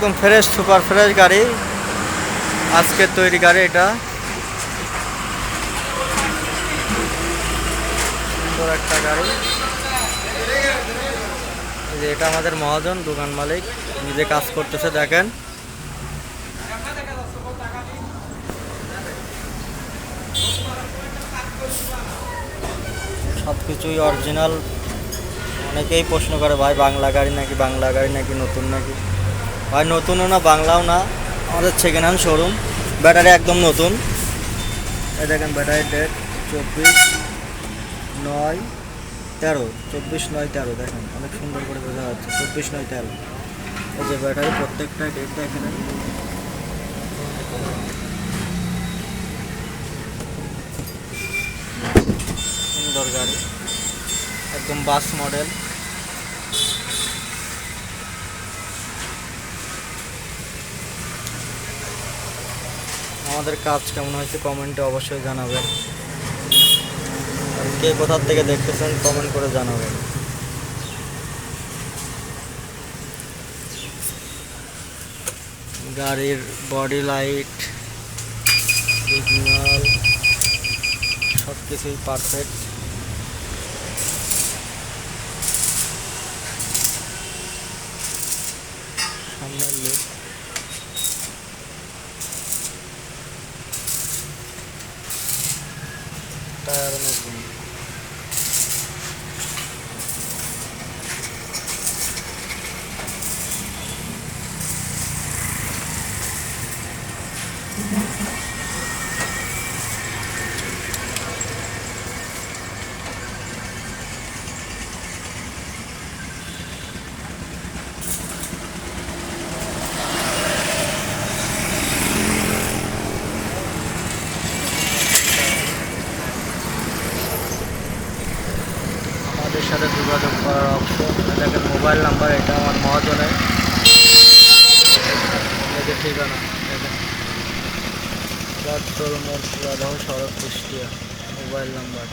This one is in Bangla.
একদম ফ্রেশ, সুপার ফ্রেশ গাড়ি, আজকের তৈরি গাড়ি এটা। সুন্দর একটা গাড়ি। যে এটা আমাদের মহাজন, দোকান মালিক নিজে কাজ করতেছে, দেখেন। সব কিছুই অরিজিনাল। অনেকেই প্রশ্ন করে ভাই বাংলা গাড়ি নাকি, বাংলা গাড়ি নাকি, নতুন নাকি। ভাই নতুনও না বাংলাও না, আমাদের সেকেন্ড হ্যান্ড শোরুম। ব্যাটারি একদম নতুন। এই দেখেন ব্যাটারি ডেট 24/9/13, 24/9/13। দেখেন অনেক সুন্দর করে বোঝা যাচ্ছে, 24/9/13। এই যে ব্যাটারি প্রত্যেকটা ডেট দেখেন। সুন্দর গাড়ি, একদম বাস মডেল। আমাদের কাজ কেমন হয়েছে কমেন্টে অবশ্যই জানাবেন। আর কে কোথার থেকে দেখতেছেন কমেন্ট করে জানাবেন। গাড়ির বডি লাইট, সিগন্যাল সব কিছুই পারফেক্ট। সামনের লুক, টায়ার নতুন। আমাদের সাথে যোগাযোগ করার অপশন দেখেন, মোবাইল নাম্বার এটা আমার মহাজনের। এই যে ঠিকানা দেখেন, চট্টগ্রাম সড়ক কুষ্টিয়া, মোবাইল নাম্বার।